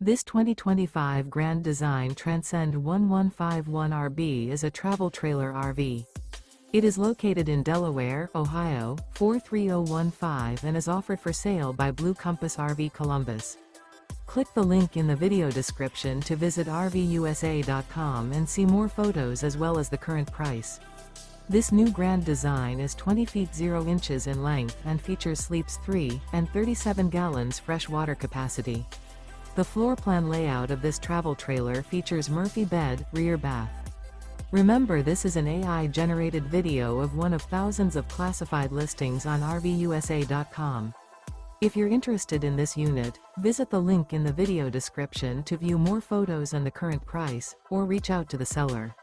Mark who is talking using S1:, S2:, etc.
S1: This 2025 Grand Design Transcend One 151RB is a travel trailer RV. It is located in Delaware, Ohio, 43015 and is offered for sale by Blue Compass RV Columbus. Click the link in the video description to visit RVUSA.com and see more photos as well as the current price. This new Grand Design is 20 feet 0 inches in length and features sleeps 3 and 37 gallons fresh water capacity. The floor plan layout of this travel trailer features Murphy bed, rear bath. Remember, this is an AI-generated video of one of thousands of classified listings on RVUSA.com. If you're interested in this unit, visit the link in the video description to view more photos and the current price, or reach out to the seller.